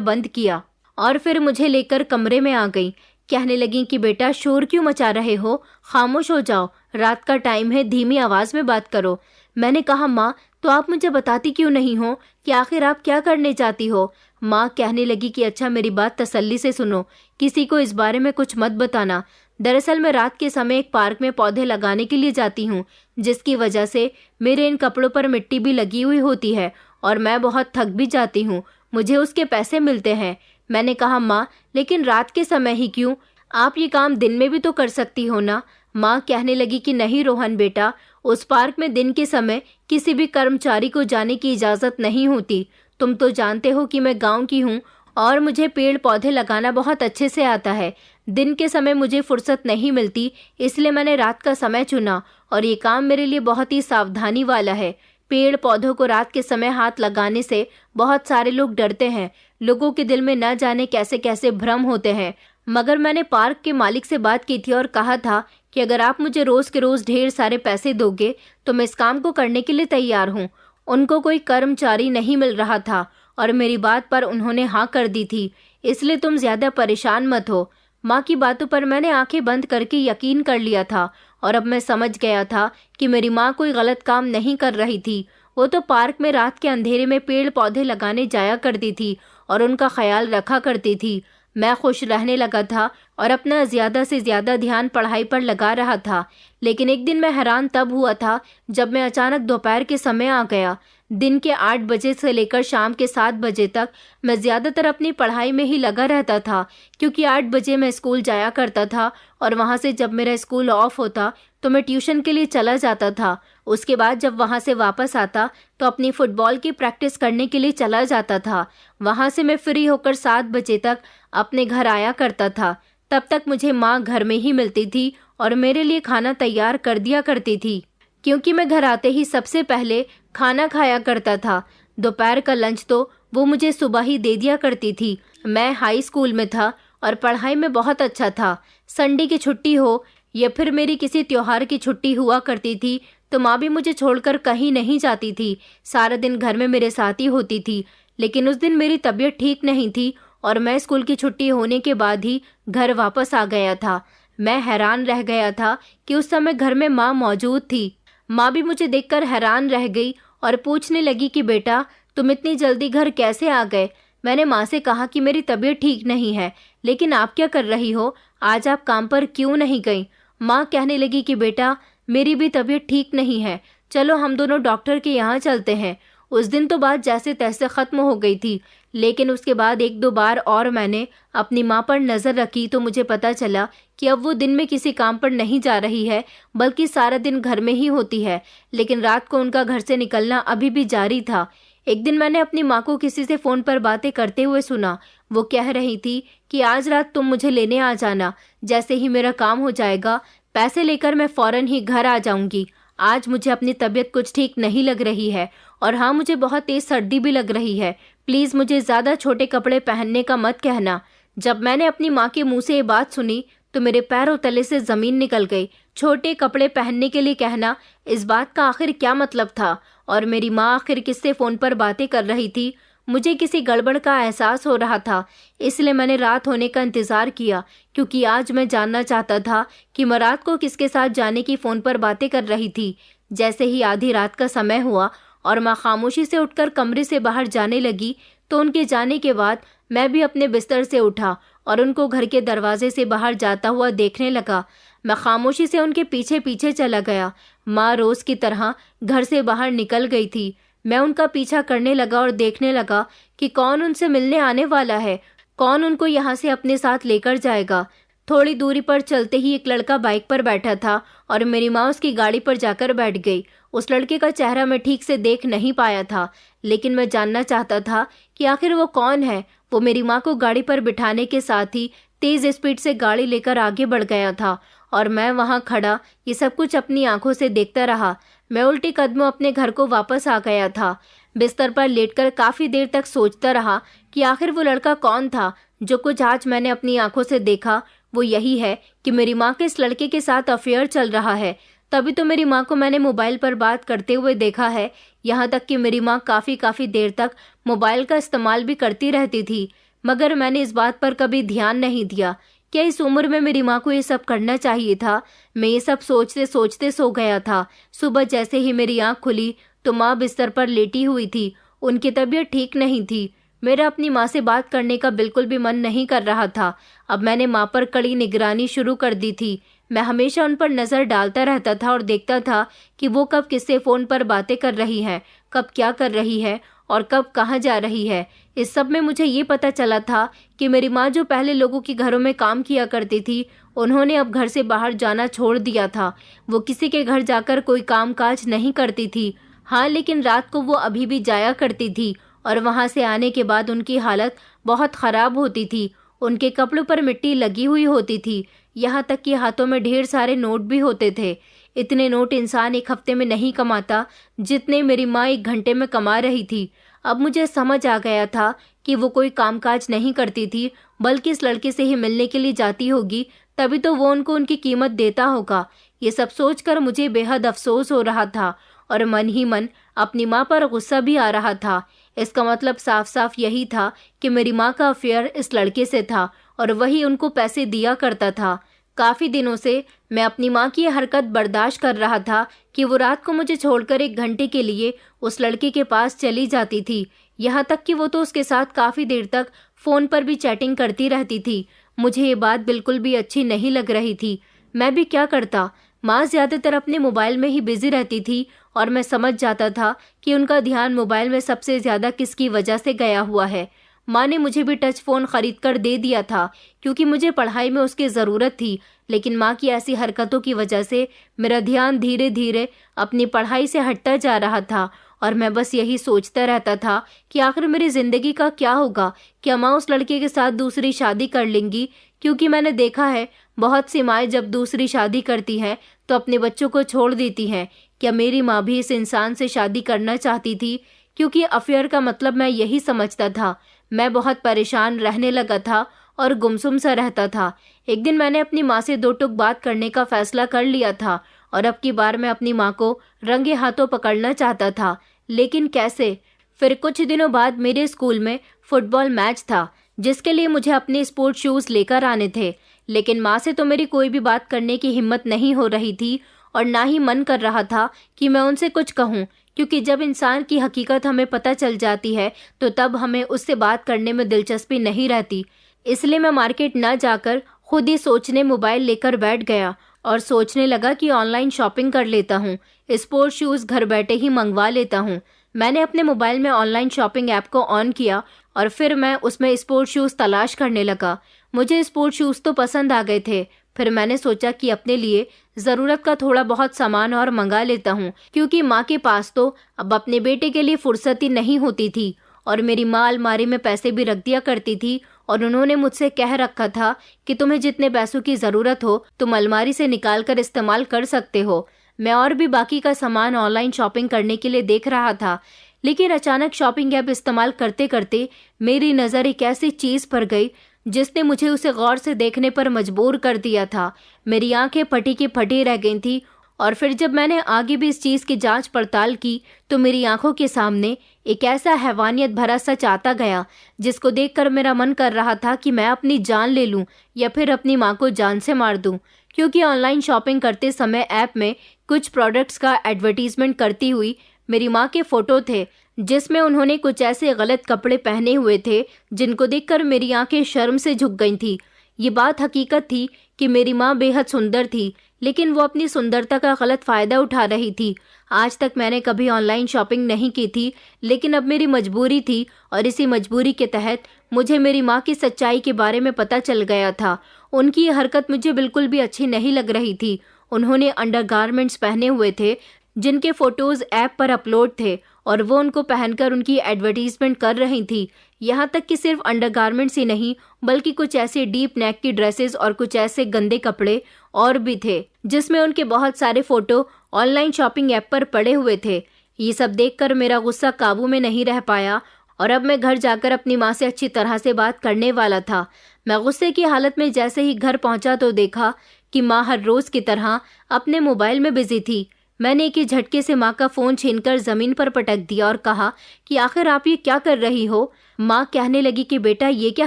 बंद किया और फिर मुझे लेकर कमरे में आ गई। कहने लगी कि बेटा शोर क्यों मचा रहे हो, खामोश हो जाओ, रात का टाइम है, धीमी आवाज़ में बात करो। मैंने कहा माँ तो आप मुझे बताती क्यों नहीं हो कि आखिर आप क्या करने चाहती हो। माँ कहने लगी कि अच्छा मेरी बात तसल्ली से सुनो, किसी को इस बारे में कुछ मत बताना। दरअसल मैं रात के समय एक पार्क में पौधे लगाने के लिए जाती हूँ, जिसकी वजह से मेरे इन कपड़ों पर मिट्टी भी लगी हुई होती है और मैं बहुत थक भी जाती हूँ, मुझे उसके पैसे मिलते हैं। मैंने कहा माँ लेकिन रात के समय ही क्यों, आप ये काम दिन में भी तो कर सकती हो ना। माँ कहने लगी कि नहीं रोहन बेटा, उस पार्क में दिन के समय किसी भी कर्मचारी को जाने की इजाज़त नहीं होती। तुम तो जानते हो कि मैं गांव की हूँ और मुझे पेड़ पौधे लगाना बहुत अच्छे से आता है। दिन के समय मुझे फुर्सत नहीं मिलती, इसलिए मैंने रात का समय चुना और ये काम मेरे लिए बहुत ही सावधानी वाला है। पेड़ पौधों को रात के समय हाथ लगाने से बहुत सारे लोग डरते हैं, लोगों के दिल में न जाने कैसे कैसे भ्रम होते हैं। मगर मैंने पार्क के मालिक से बात की थी और कहा था कि अगर आप मुझे रोज़ के रोज़ ढेर सारे पैसे दोगे तो मैं इस काम को करने के लिए तैयार हूँ। उनको कोई कर्मचारी नहीं मिल रहा था और मेरी बात पर उन्होंने हाँ कर दी थी, इसलिए तुम ज़्यादा परेशान मत हो। माँ की बातों पर मैंने आंखें बंद करके यकीन कर लिया था और अब मैं समझ गया था कि मेरी माँ कोई गलत काम नहीं कर रही थी। वो तो पार्क में रात के अंधेरे में पेड़ पौधे लगाने जाया करती थी और उनका ख्याल रखा करती थी। मैं खुश रहने लगा था और अपना ज़्यादा से ज़्यादा ध्यान पढ़ाई पर लगा रहा था। लेकिन एक दिन मैं हैरान तब हुआ था जब मैं अचानक दोपहर के समय आ गया। दिन के 8 बजे से लेकर शाम के 7 बजे तक मैं ज़्यादातर अपनी पढ़ाई में ही लगा रहता था, क्योंकि 8 बजे मैं स्कूल जाया करता था और वहाँ से जब मेरा स्कूल ऑफ होता तो मैं ट्यूशन के लिए चला जाता था। उसके बाद जब वहाँ से वापस आता तो अपनी फ़ुटबॉल की प्रैक्टिस करने के लिए चला जाता था। वहाँ से मैं फ्री होकर 7 बजे तक अपने घर आया करता था। तब तक मुझे माँ घर में ही मिलती थी और मेरे लिए खाना तैयार कर दिया करती थी, क्योंकि मैं घर आते ही सबसे पहले खाना खाया करता था। दोपहर का लंच तो वो मुझे सुबह ही दे दिया करती थी। मैं हाई स्कूल में था और पढ़ाई में बहुत अच्छा था। संडे की छुट्टी हो या फिर मेरी किसी त्योहार की छुट्टी हुआ करती थी तो माँ भी मुझे छोड़कर कहीं नहीं जाती थी, सारा दिन घर में मेरे साथ ही होती थी। लेकिन उस दिन मेरी तबीयत ठीक नहीं थी और मैं स्कूल की छुट्टी होने के बाद ही घर वापस आ गया था। मैं हैरान रह गया था कि उस समय घर में माँ मौजूद थी। माँ भी मुझे देखकर हैरान रह गई और पूछने लगी कि बेटा तुम इतनी जल्दी घर कैसे आ गए। मैंने माँ से कहा कि मेरी तबीयत ठीक नहीं है, लेकिन आप क्या कर रही हो, आज आप काम पर क्यों नहीं गई। माँ कहने लगी कि बेटा मेरी भी तबीयत ठीक नहीं है, चलो हम दोनों डॉक्टर के यहाँ चलते हैं। उस दिन तो बात जैसे तैसे ख़त्म हो गई थी, लेकिन उसके बाद 1-2 बार और मैंने अपनी माँ पर नज़र रखी तो मुझे पता चला कि अब वो दिन में किसी काम पर नहीं जा रही है, बल्कि सारा दिन घर में ही होती है। लेकिन रात को उनका घर से निकलना अभी भी जारी था। एक दिन मैंने अपनी माँ को किसी से फ़ोन पर बातें करते हुए सुना। वो कह रही थी कि आज रात तुम मुझे लेने आ जाना, जैसे ही मेरा काम हो जाएगा पैसे लेकर मैं फ़ौरन ही घर आ जाऊंगी। आज मुझे अपनी तबीयत कुछ ठीक नहीं लग रही है और हाँ मुझे बहुत तेज़ सर्दी भी लग रही है। प्लीज़ मुझे ज़्यादा छोटे कपड़े पहनने का मत कहना। जब मैंने अपनी माँ के मुंह से ये बात सुनी तो मेरे पैरों तले से ज़मीन निकल गई। छोटे कपड़े पहनने के लिए कहना, इस बात का आखिर क्या मतलब था। और मेरी माँ आखिर किससे फ़ोन पर बातें कर रही थी। मुझे किसी गड़बड़ का एहसास हो रहा था, इसलिए मैंने रात होने का इंतज़ार किया, क्योंकि आज मैं जानना चाहता था कि मैं रात को किसके साथ जाने की फ़ोन पर बातें कर रही थी। जैसे ही आधी रात का समय हुआ और मैं खामोशी से उठकर कमरे से बाहर जाने लगी तो उनके जाने के बाद मैं भी अपने बिस्तर से उठा और उनको घर के दरवाजे से बाहर जाता हुआ देखने लगा। मैं खामोशी से उनके पीछे पीछे चला गया। माँ रोज़ की तरह घर से बाहर निकल गई थी। मैं उनका पीछा करने लगा और देखने लगा कि कौन उनसे मिलने आने वाला है, कौन उनको यहाँ से अपने साथ लेकर जाएगा। थोड़ी दूरी पर चलते ही एक लड़का बाइक पर बैठा था और मेरी माँ उसकी गाड़ी पर जाकर बैठ गई। उस लड़के का चेहरा मैं ठीक से देख नहीं पाया था, लेकिन मैं जानना चाहता था कि आखिर वो कौन है। वो मेरी माँ को गाड़ी पर बिठाने के साथ ही तेज़ स्पीड से गाड़ी लेकर आगे बढ़ गया था और मैं वहाँ खड़ा ये सब कुछ अपनी आंखों से देखता रहा। मैं उल्टे कदमों अपने घर को वापस आ गया था। बिस्तर पर लेटकर काफ़ी देर तक सोचता रहा कि आखिर वो लड़का कौन था। जो कुछ आज मैंने अपनी आंखों से देखा वो यही है कि मेरी माँ के इस लड़के के साथ अफेयर चल रहा है। तभी तो मेरी माँ को मैंने मोबाइल पर बात करते हुए देखा है। यहाँ तक कि मेरी माँ काफ़ी देर तक मोबाइल का इस्तेमाल भी करती रहती थी, मगर मैंने इस बात पर कभी ध्यान नहीं दिया। क्या इस उम्र में मेरी माँ को ये सब करना चाहिए था? मैं ये सब सोचते सोचते सो गया था। सुबह जैसे ही मेरी आँख खुली तो माँ बिस्तर पर लेटी हुई थी। उनकी तबीयत ठीक नहीं थी। मेरा अपनी माँ से बात करने का बिल्कुल भी मन नहीं कर रहा था। अब मैंने माँ पर कड़ी निगरानी शुरू कर दी थी। मैं हमेशा उन पर नज़र डालता रहता था और देखता था कि वो कब किससे फ़ोन पर बातें कर रही हैं, कब क्या कर रही है और कब कहाँ जा रही है। इस सब में मुझे ये पता चला था कि मेरी माँ जो पहले लोगों के घरों में काम किया करती थी, उन्होंने अब घर से बाहर जाना छोड़ दिया था। वो किसी के घर जाकर कोई काम काज नहीं करती थी। हाँ, लेकिन रात को वो अभी भी जाया करती थी और वहाँ से आने के बाद उनकी हालत बहुत ख़राब होती थी। उनके कपड़ों पर मिट्टी लगी हुई होती थी, यहाँ तक कि हाथों में ढेर सारे नोट भी होते थे। इतने नोट इंसान एक हफ्ते में नहीं कमाता जितने मेरी माँ एक घंटे में कमा रही थी। अब मुझे समझ आ गया था कि वो कोई कामकाज नहीं करती थी, बल्कि इस लड़के से ही मिलने के लिए जाती होगी, तभी तो वो उनको उनकी कीमत देता होगा। ये सब सोचकर मुझे बेहद अफसोस हो रहा था और मन ही मन अपनी माँ पर गुस्सा भी आ रहा था। इसका मतलब साफ साफ यही था कि मेरी माँ का अफेयर इस लड़के से था और वही उनको पैसे दिया करता था। काफ़ी दिनों से मैं अपनी माँ की यह हरकत बर्दाश्त कर रहा था कि वो रात को मुझे छोड़कर एक घंटे के लिए उस लड़के के पास चली जाती थी। यहाँ तक कि वो तो उसके साथ काफ़ी देर तक फ़ोन पर भी चैटिंग करती रहती थी। मुझे ये बात बिल्कुल भी अच्छी नहीं लग रही थी। मैं भी क्या करता? माँ ज़्यादातर अपने मोबाइल में ही बिजी रहती थी और मैं समझ जाता था कि उनका ध्यान मोबाइल में सबसे ज़्यादा किसकी वजह से गया हुआ है। माँ ने मुझे भी टच फ़ोन ख़रीद कर दे दिया था क्योंकि मुझे पढ़ाई में उसकी ज़रूरत थी, लेकिन माँ की ऐसी हरकतों की वजह से मेरा ध्यान धीरे धीरे अपनी पढ़ाई से हटता जा रहा था और मैं बस यही सोचता रहता था कि आखिर मेरी ज़िंदगी का क्या होगा। क्या माँ उस लड़के के साथ दूसरी शादी कर लेंगी? क्योंकि मैंने देखा है बहुत सी माएँ जब दूसरी शादी करती हैं तो अपने बच्चों को छोड़ देती हैं। क्या मेरी माँ भी इस इंसान से शादी करना चाहती थी? क्योंकि अफेयर का मतलब मैं यही समझता था। मैं बहुत परेशान रहने लगा था और गुमसुम सा रहता था। एक दिन मैंने अपनी माँ से दो टूक बात करने का फैसला कर लिया था और अब की बार मैं अपनी माँ को रंगे हाथों पकड़ना चाहता था, लेकिन कैसे? फिर कुछ दिनों बाद मेरे स्कूल में फुटबॉल मैच था जिसके लिए मुझे अपने स्पोर्ट शूज़ लेकर आने थे, लेकिन माँ से तो मेरी कोई भी बात करने की हिम्मत नहीं हो रही थी और ना ही मन कर रहा था कि मैं उनसे कुछ कहूँ, क्योंकि जब इंसान की हकीकत हमें पता चल जाती है तो तब हमें उससे बात करने में दिलचस्पी नहीं रहती। इसलिए मैं मार्केट ना जाकर खुद ही सोचने मोबाइल लेकर बैठ गया और सोचने लगा कि ऑनलाइन शॉपिंग कर लेता हूँ, स्पोर्ट शूज़ घर बैठे ही मंगवा लेता हूँ। मैंने अपने मोबाइल में ऑनलाइन शॉपिंग ऐप को ऑन किया और फिर मैं उसमें स्पोर्ट शूज़ तलाश करने लगा। मुझे स्पोर्ट शूज़ तो पसंद आ गए थे। फिर मैंने सोचा कि अपने लिए ज़रूरत का थोड़ा बहुत सामान और मंगा लेता हूँ, क्योंकि माँ के पास तो अब अपने बेटे के लिए फुर्सत ही नहीं होती थी और मेरी माँ अलमारी में पैसे भी रख दिया करती थी और उन्होंने मुझसे कह रखा था कि तुम्हें जितने पैसों की ज़रूरत हो तुम अलमारी से निकाल कर इस्तेमाल कर सकते हो। मैं और भी बाकी का सामान ऑनलाइन शॉपिंग करने के लिए देख रहा था, लेकिन अचानक शॉपिंग ऐप इस्तेमाल करते करते मेरी नज़र एक ऐसी चीज़ पर गई जिसने मुझे उसे गौर से देखने पर मजबूर कर दिया था। मेरी आंखें फटी की फटी रह गई थी और फिर जब मैंने आगे भी इस चीज़ की जांच पड़ताल की तो मेरी आंखों के सामने एक ऐसा हैवानियत भरा सच आता गया जिसको देखकर मेरा मन कर रहा था कि मैं अपनी जान ले लूं या फिर अपनी माँ को जान से मार दूं। क्योंकि ऑनलाइन शॉपिंग करते समय ऐप में कुछ प्रोडक्ट्स का एडवर्टीजमेंट करती हुई मेरी माँ के फ़ोटो थे जिसमें उन्होंने कुछ ऐसे गलत कपड़े पहने हुए थे जिनको देखकर मेरी आंखें शर्म से झुक गई थी। ये बात हकीकत थी कि मेरी माँ बेहद सुंदर थी, लेकिन वो अपनी सुंदरता का गलत फ़ायदा उठा रही थी। आज तक मैंने कभी ऑनलाइन शॉपिंग नहीं की थी, लेकिन अब मेरी मजबूरी थी और इसी मजबूरी के तहत मुझे मेरी माँ की सच्चाई के बारे में पता चल गया था। उनकी ये हरकत मुझे बिल्कुल भी अच्छी नहीं लग रही थी। उन्होंने अंडरगारमेंट्स पहने हुए थे जिनके फ़ोटोज़ ऐप पर अपलोड थे और वो उनको पहनकर उनकी एडवर्टीजमेंट कर रही थी। यहाँ तक कि सिर्फ अंडरगारमेंट्स ही नहीं बल्कि कुछ ऐसे डीप नेक की ड्रेसेस और कुछ ऐसे गंदे कपड़े और भी थे जिसमें उनके बहुत सारे फ़ोटो ऑनलाइन शॉपिंग ऐप पर पड़े हुए थे। ये सब देखकर मेरा गुस्सा काबू में नहीं रह पाया और अब मैं घर जाकर अपनी माँ से अच्छी तरह से बात करने वाला था। मैं गुस्से की हालत में जैसे ही घर पहुँचा तो देखा कि माँ हर रोज की तरह अपने मोबाइल में बिजी थी। मैंने एक ही झटके से माँ का फोन छीनकर जमीन पर पटक दिया और कहा कि आखिर आप ये क्या कर रही हो। माँ कहने लगी कि बेटा ये क्या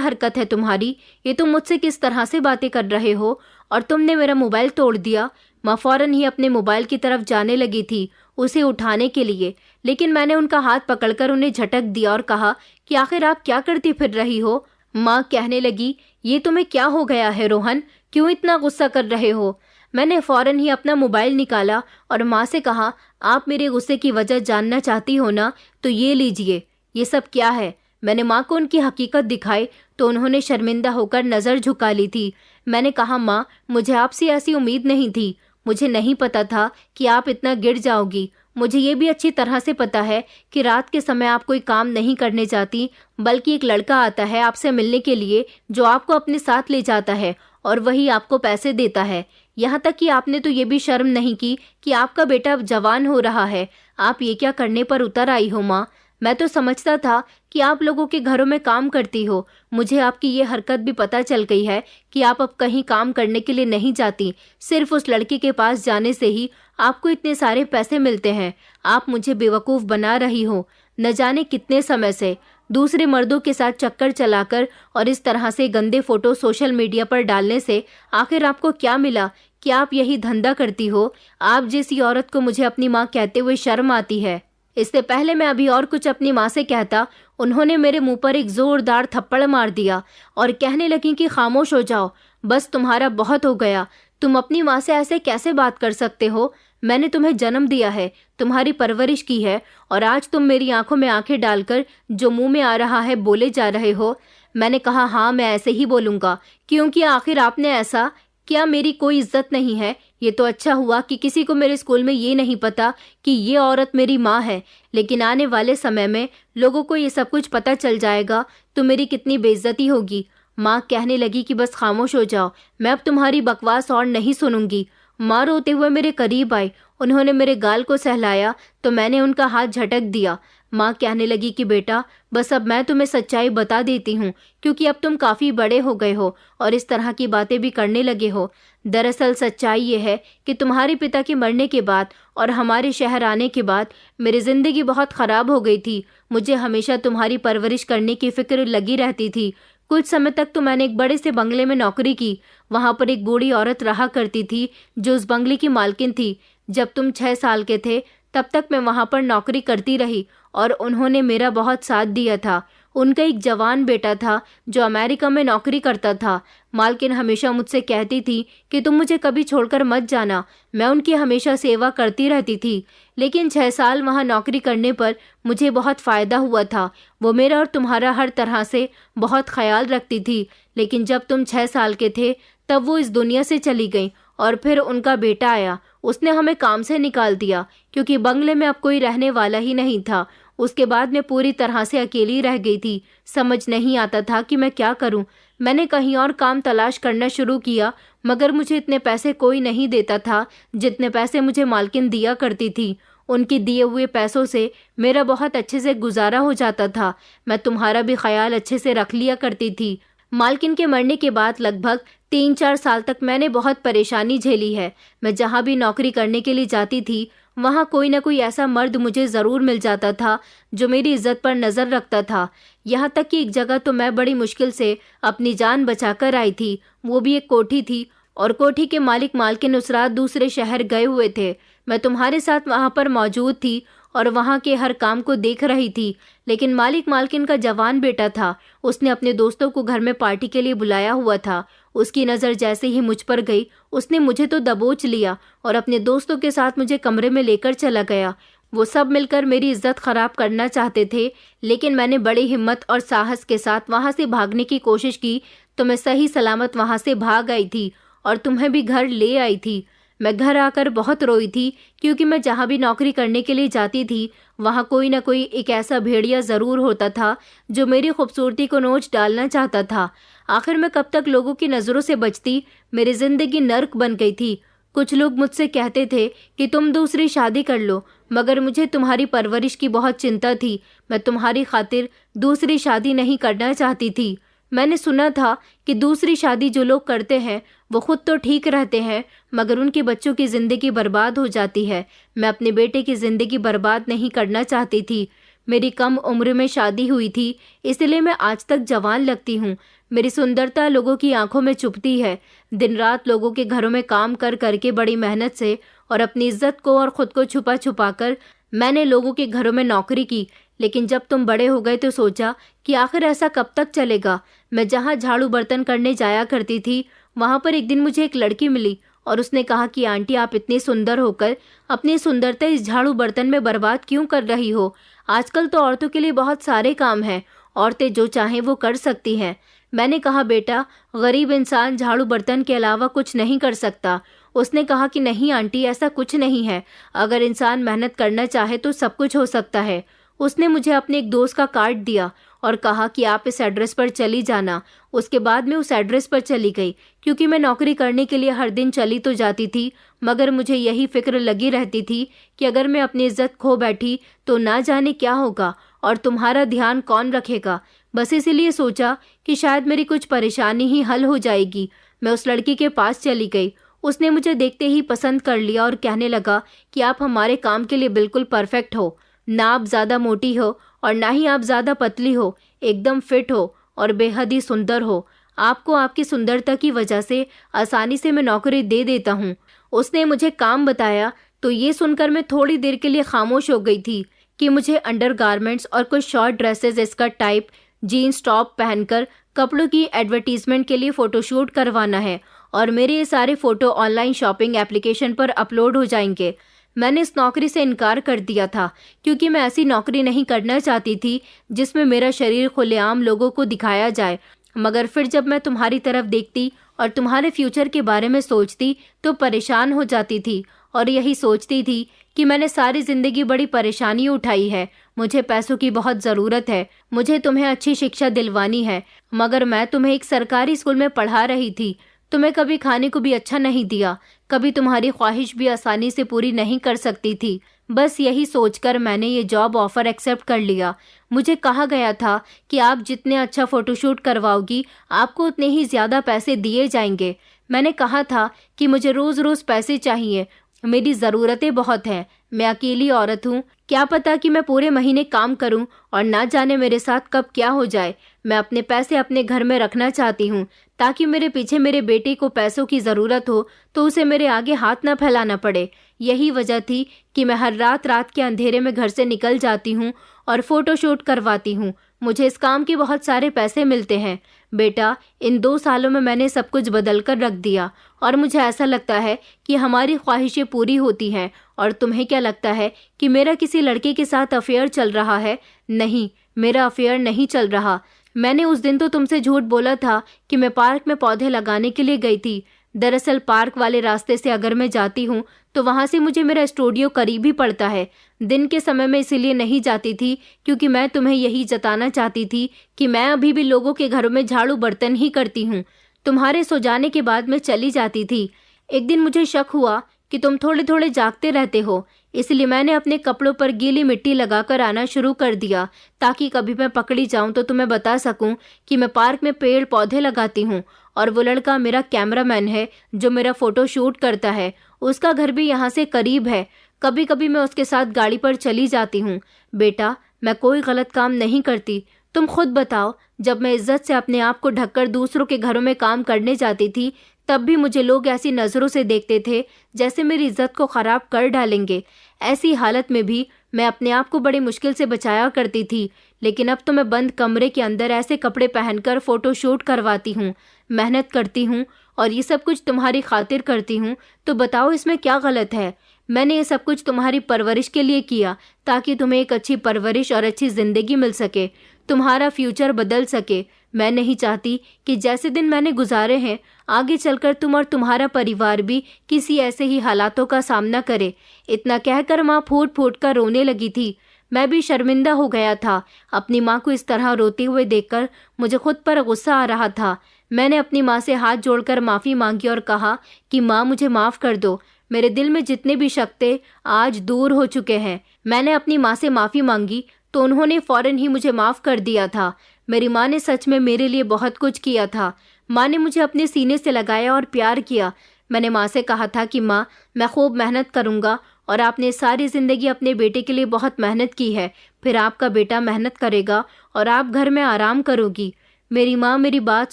हरकत है तुम्हारी, ये तुम मुझसे किस तरह से बातें कर रहे हो और तुमने मेरा मोबाइल तोड़ दिया। माँ फौरन ही अपने मोबाइल की तरफ जाने लगी थी उसे उठाने के लिए, लेकिन मैंने उनका हाथ पकड़कर उन्हें झटक दिया और कहा कि आखिर आप क्या करती फिर रही हो। माँ कहने लगी, ये तुम्हें क्या हो गया है रोहन, क्यों इतना गुस्सा कर रहे हो। मैंने फौरन ही अपना मोबाइल निकाला और माँ से कहा, आप मेरे गुस्से की वजह जानना चाहती हो ना, तो ये लीजिए, ये सब क्या है। मैंने माँ को उनकी हकीकत दिखाई तो उन्होंने शर्मिंदा होकर नज़र झुका ली थी। मैंने कहा, माँ मुझे आपसे ऐसी उम्मीद नहीं थी, मुझे नहीं पता था कि आप इतना गिर जाओगी। मुझे ये भी अच्छी तरह से पता है कि रात के समय आप कोई काम नहीं करने जाती, बल्कि एक लड़का आता है आपसे मिलने के लिए जो आपको अपने साथ ले जाता है और वही आपको पैसे देता है। यहाँ तक कि आपने तो ये भी शर्म नहीं की कि आपका बेटा अब जवान हो रहा है, आप ये क्या करने पर उतर आई हो माँ। मैं तो समझता था कि आप लोगों के घरों में काम करती हो। मुझे आपकी ये हरकत भी पता चल गई है कि आप अब कहीं काम करने के लिए नहीं जाती, सिर्फ उस लड़के के पास जाने से ही आपको इतने सारे पैसे मिलते हैं। आप मुझे बेवकूफ़ बना रही हो। न जाने कितने समय से दूसरे मर्दों के साथ चक्कर चलाकर और इस तरह से गंदे फोटो सोशल मीडिया पर डालने से आखिर आपको क्या मिला कि आप यही धंधा करती हो। आप जैसी औरत को मुझे अपनी माँ कहते हुए शर्म आती है। इससे पहले मैं अभी और कुछ अपनी माँ से कहता, उन्होंने मेरे मुंह पर एक जोरदार थप्पड़ मार दिया और कहने लगी कि खामोश हो जाओ, बस तुम्हारा बहुत हो गया। तुम अपनी माँ से ऐसे कैसे बात कर सकते हो। मैंने तुम्हें जन्म दिया है, तुम्हारी परवरिश की है, और आज तुम मेरी आंखों में आंखें डालकर जो मुंह में आ रहा है बोले जा रहे हो। मैंने कहा, हाँ मैं ऐसे ही बोलूँगा, क्योंकि आखिर आपने ऐसा क्या, मेरी कोई इज्जत नहीं है। ये तो अच्छा हुआ कि किसी को मेरे स्कूल में ये नहीं पता कि ये औरत मेरी माँ है, लेकिन आने वाले समय में लोगों को ये सब कुछ पता चल जाएगा तो मेरी कितनी बेइज्जती होगी। माँ कहने लगी कि बस खामोश हो जाओ, मैं अब तुम्हारी बकवास और नहीं सुनूंगी। माँ रोते हुए मेरे करीब आई, उन्होंने मेरे गाल को सहलाया तो मैंने उनका हाथ झटक दिया। माँ कहने लगी कि बेटा बस अब मैं तुम्हें सच्चाई बता देती हूँ, क्योंकि अब तुम काफ़ी बड़े हो गए हो और इस तरह की बातें भी करने लगे हो। दरअसल सच्चाई ये है कि तुम्हारे पिता के मरने के बाद और हमारे शहर आने के बाद मेरी ज़िंदगी बहुत ख़राब हो गई थी। मुझे हमेशा तुम्हारी परवरिश करने की फ़िक्र लगी रहती थी। कुछ समय तक तो मैंने एक बड़े से बंगले में नौकरी की। वहाँ पर एक बूढ़ी औरत रहा करती थी जो उस बंगले की मालकिन थी। जब तुम 6 साल के थे तब तक मैं वहाँ पर नौकरी करती रही और उन्होंने मेरा बहुत साथ दिया था। उनका एक जवान बेटा था जो अमेरिका में नौकरी करता था। मालकिन हमेशा मुझसे कहती थी कि तुम मुझे कभी छोड़कर मत जाना। मैं उनकी हमेशा सेवा करती रहती थी, लेकिन 6 साल वहाँ नौकरी करने पर मुझे बहुत फ़ायदा हुआ था। वो मेरा और तुम्हारा हर तरह से बहुत ख्याल रखती थी, लेकिन जब तुम 6 साल के थे तब वो इस दुनिया से चली गई और फिर उनका बेटा आया। उसने हमें काम से निकाल दिया क्योंकि बंगले में अब कोई रहने वाला ही नहीं था। उसके बाद मैं पूरी तरह से अकेली रह गई थी। समझ नहीं आता था कि मैं क्या करूं। मैंने कहीं और काम तलाश करना शुरू किया, मगर मुझे इतने पैसे कोई नहीं देता था जितने पैसे मुझे मालकिन दिया करती थी। उनके दिए हुए पैसों से मेरा बहुत अच्छे से गुजारा हो जाता था। मैं तुम्हारा भी ख्याल अच्छे से रख लिया करती थी। मालकिन के मरने के बाद लगभग 3-4 साल तक मैंने बहुत परेशानी झेली है। मैं जहाँ भी नौकरी करने के लिए जाती थी वहाँ कोई ना कोई ऐसा मर्द मुझे ज़रूर मिल जाता था जो मेरी इज्जत पर नज़र रखता था। यहाँ तक कि एक जगह तो मैं बड़ी मुश्किल से अपनी जान बचाकर आई थी। वो भी एक कोठी थी और कोठी के मालिक मालकिन उस रात दूसरे शहर गए हुए थे। मैं तुम्हारे साथ वहाँ पर मौजूद थी और वहाँ के हर काम को देख रही थी, लेकिन मालिक मालकिन का जवान बेटा था। उसने अपने दोस्तों को घर में पार्टी के लिए बुलाया हुआ था। उसकी नज़र जैसे ही मुझ पर गई उसने मुझे तो दबोच लिया और अपने दोस्तों के साथ मुझे कमरे में लेकर चला गया। वो सब मिलकर मेरी इज्जत खराब करना चाहते थे, लेकिन मैंने बड़ी हिम्मत और साहस के साथ वहाँ से भागने की कोशिश की तो मैं सही सलामत वहाँ से भाग आई थी और तुम्हें भी घर ले आई थी। मैं घर आकर बहुत रोई थी, क्योंकि मैं जहाँ भी नौकरी करने के लिए जाती थी वहाँ कोई ना कोई एक ऐसा भेड़िया ज़रूर होता था जो मेरी खूबसूरती को नोच डालना चाहता था। आखिर मैं कब तक लोगों की नज़रों से बचती। मेरी ज़िंदगी नर्क बन गई थी। कुछ लोग मुझसे कहते थे कि तुम दूसरी शादी कर लो, मगर मुझे तुम्हारी परवरिश की बहुत चिंता थी। मैं तुम्हारी खातिर दूसरी शादी नहीं करना चाहती थी। मैंने सुना था कि दूसरी शादी जो लोग करते हैं वो खुद तो ठीक रहते हैं मगर उनके बच्चों की ज़िंदगी बर्बाद हो जाती है। मैं अपने बेटे की ज़िंदगी बर्बाद नहीं करना चाहती थी। मेरी कम उम्र में शादी हुई थी, इसलिए मैं आज तक जवान लगती हूँ। मेरी सुंदरता लोगों की आंखों में चुभती है। दिन रात लोगों के घरों में काम कर करके बड़ी मेहनत से और अपनी इज्जत को और ख़ुद को छुपा छुपा कर मैंने लोगों के घरों में नौकरी की। लेकिन जब तुम बड़े हो गए तो सोचा कि आखिर ऐसा कब तक चलेगा। मैं जहाँ झाड़ू बर्तन करने जाया करती थी वहाँ पर एक दिन मुझे एक लड़की मिली और उसने कहा कि आंटी, आप इतनी सुंदर होकर अपनी सुंदरता इस झाड़ू बर्तन में बर्बाद क्यों कर रही हो? आजकल तो औरतों के लिए बहुत सारे काम हैं, औरतें जो चाहें वो कर सकती हैं। मैंने कहा, बेटा, गरीब इंसान झाड़ू बर्तन के अलावा कुछ नहीं कर सकता। उसने कहा कि नहीं आंटी, ऐसा कुछ नहीं है। अगर इंसान मेहनत करना चाहे तो सब कुछ हो सकता है। उसने मुझे अपने एक दोस्त का कार्ड दिया और कहा कि आप इस एड्रेस पर चली जाना। उसके बाद मैं उस एड्रेस पर चली गई। क्योंकि मैं नौकरी करने के लिए हर दिन चली तो जाती थी मगर मुझे यही फिक्र लगी रहती थी कि अगर मैं अपनी इज्जत खो बैठी तो ना जाने क्या होगा और तुम्हारा ध्यान कौन रखेगा। बस इसीलिए सोचा कि शायद मेरी कुछ परेशानी ही हल हो जाएगी। मैं उस लड़की के पास चली गई। उसने मुझे देखते ही पसंद कर लिया और कहने लगा कि आप हमारे काम के लिए बिल्कुल परफेक्ट हो। ना आप ज़्यादा मोटी हो और ना ही आप ज़्यादा पतली हो, एकदम फिट हो और बेहद ही सुंदर हो। आपको आपकी सुंदरता की वजह से आसानी से मैं नौकरी दे देता हूँ। उसने मुझे काम बताया तो ये सुनकर मैं थोड़ी देर के लिए खामोश हो गई थी कि मुझे अंडरगारमेंट्स और कुछ short dresses, skirt type, jeans top पहनकर कपड़ों की एडवर्टीजमेंट के लिए फ़ोटोशूट करवाना है और मेरे ये सारे फ़ोटो ऑनलाइन शॉपिंग एप्लीकेशन पर अपलोड हो जाएंगे। मैंने इस नौकरी से इनकार कर दिया था क्योंकि मैं ऐसी नौकरी नहीं करना चाहती थी जिसमें मेरा शरीर खुलेआम लोगों को दिखाया जाए। मगर फिर जब मैं तुम्हारी तरफ देखती और तुम्हारे फ्यूचर के बारे में सोचती तो परेशान हो जाती थी और यही सोचती थी कि मैंने सारी ज़िंदगी बड़ी परेशानी उठाई है। मुझे पैसों की बहुत ज़रूरत है, मुझे तुम्हें अच्छी शिक्षा दिलवानी है मगर मैं तुम्हें एक सरकारी स्कूल में पढ़ा रही थी। तुम्हें कभी खाने को भी अच्छा नहीं दिया, कभी तुम्हारी ख्वाहिश भी आसानी से पूरी नहीं कर सकती थी। बस यही सोचकर मैंने ये जॉब ऑफर एक्सेप्ट कर लिया। मुझे कहा गया था कि आप जितने अच्छा फ़ोटोशूट करवाओगी आपको उतने ही ज़्यादा पैसे दिए जाएंगे। मैंने कहा था कि मुझे रोज़ रोज़ पैसे चाहिए, मेरी ज़रूरतें बहुत हैं, मैं अकेली औरत हूँ, क्या पता कि मैं पूरे महीने काम करूँ और ना जाने मेरे साथ कब क्या हो जाए। मैं अपने पैसे अपने घर में रखना चाहती हूँ ताकि मेरे पीछे मेरे बेटे को पैसों की ज़रूरत हो तो उसे मेरे आगे हाथ ना फैलाना पड़े। यही वजह थी कि मैं हर रात के अंधेरे में घर से निकल जाती हूँ और फ़ोटोशूट करवाती हूँ। मुझे इस काम के बहुत सारे पैसे मिलते हैं। बेटा, इन 2 सालों में मैंने सब कुछ बदल कर रख दिया और मुझे ऐसा लगता है कि हमारी ख्वाहिशें पूरी होती हैं। और तुम्हें क्या लगता है कि मेरा किसी लड़के के साथ अफेयर चल रहा है? नहीं, मेरा अफेयर नहीं चल रहा। मैंने उस दिन तो तुमसे झूठ बोला था कि मैं पार्क में पौधे लगाने के लिए गई थी। दरअसल पार्क वाले रास्ते से अगर मैं जाती हूँ तो वहाँ से मुझे मेरा स्टूडियो करीब ही पड़ता है। दिन के समय में इसीलिए नहीं जाती थी क्योंकि मैं तुम्हें यही जताना चाहती थी कि मैं अभी भी लोगों के घरों में झाड़ू बर्तन ही करती हूँ। तुम्हारे सो जाने के बाद मैं चली जाती थी। एक दिन मुझे शक हुआ कि तुम थोड़े थोड़े जागते रहते हो, इसलिए मैंने अपने कपड़ों पर गीली मिट्टी लगाकर आना शुरू कर दिया ताकि कभी मैं पकड़ी जाऊं तो तुम्हें बता सकूं कि मैं पार्क में पेड़ पौधे लगाती हूं। और वो लड़का मेरा कैमरामैन है जो मेरा फ़ोटो शूट करता है, उसका घर भी यहाँ से करीब है। कभी कभी मैं उसके साथ गाड़ी पर चली जाती हूँ। बेटा, मैं कोई गलत काम नहीं करती। तुम खुद बताओ, जब मैं इज्जत से अपने आप को ढककर दूसरों के घरों में काम करने जाती थी तब भी मुझे लोग ऐसी नज़रों से देखते थे जैसे मेरी इज्जत को ख़राब कर डालेंगे। ऐसी हालत में भी मैं अपने आप को बड़ी मुश्किल से बचाया करती थी। लेकिन अब तो मैं बंद कमरे के अंदर ऐसे कपड़े पहनकर फ़ोटो शूट करवाती हूँ, मेहनत करती हूँ और ये सब कुछ तुम्हारी खातिर करती हूँ। तो बताओ इसमें क्या गलत है? मैंने ये सब कुछ तुम्हारी परवरिश के लिए किया ताकि तुम्हें एक अच्छी परवरिश और अच्छी ज़िंदगी मिल सके, तुम्हारा फ्यूचर बदल सके। मैं नहीं चाहती कि जैसे दिन मैंने गुजारे हैं आगे चलकर तुम और तुम्हारा परिवार भी किसी ऐसे ही हालातों का सामना करे। इतना कहकर माँ फूट फूट कर रोने लगी थी। मैं भी शर्मिंदा हो गया था। अपनी माँ को इस तरह रोते हुए देखकर मुझे खुद पर गुस्सा आ रहा था। मैंने अपनी माँ से हाथ जोड़कर माफ़ी मांगी और कहा कि माँ, मुझे माफ़ कर दो। मेरे दिल में जितने भी शक थे आज दूर हो चुके हैं। मैंने अपनी माँ से माफ़ी मांगी तो उन्होंने फ़ौरन ही मुझे माफ़ कर दिया था। मेरी माँ ने सच में मेरे लिए बहुत कुछ किया था। माँ ने मुझे अपने सीने से लगाया और प्यार किया। मैंने माँ से कहा था कि माँ, मैं खूब मेहनत करूँगा और आपने सारी ज़िंदगी अपने बेटे के लिए बहुत मेहनत की है, फिर आपका बेटा मेहनत करेगा और आप घर में आराम करोगी। मेरी माँ मेरी बात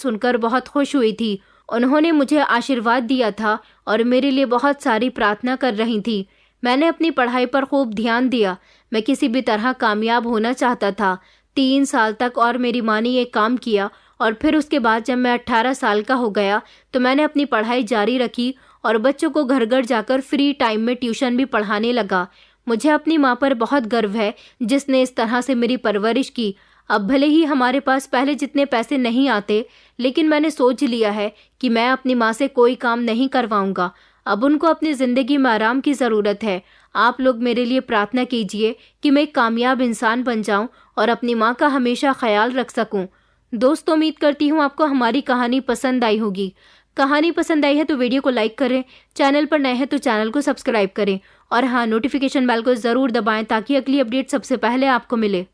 सुनकर बहुत खुश हुई थी। उन्होंने मुझे आशीर्वाद दिया था और मेरे लिए बहुत सारी प्रार्थना कर रही थी। मैंने अपनी पढ़ाई पर खूब ध्यान दिया। मैं किसी भी तरह कामयाब होना चाहता था। 3 साल तक और मेरी माँ ने ये काम किया और फिर उसके बाद जब मैं 18 साल का हो गया तो मैंने अपनी पढ़ाई जारी रखी और बच्चों को घर घर जाकर फ्री टाइम में ट्यूशन भी पढ़ाने लगा। मुझे अपनी माँ पर बहुत गर्व है जिसने इस तरह से मेरी परवरिश की। अब भले ही हमारे पास पहले जितने पैसे नहीं आते, लेकिन मैंने सोच लिया है कि मैं अपनी माँ से कोई काम नहीं करवाऊंगा। अब उनको अपनी ज़िंदगी में आराम की ज़रूरत है। आप लोग मेरे लिए प्रार्थना कीजिए कि मैं एक कामयाब इंसान बन जाऊं और अपनी माँ का हमेशा ख्याल रख सकूं। दोस्तों, उम्मीद करती हूँ आपको हमारी कहानी पसंद आई होगी। कहानी पसंद आई है तो वीडियो को लाइक करें, चैनल पर नए हैं तो चैनल को सब्सक्राइब करें और हाँ, नोटिफिकेशन बेल को ज़रूर दबाएं ताकि अगली अपडेट सबसे पहले आपको मिले।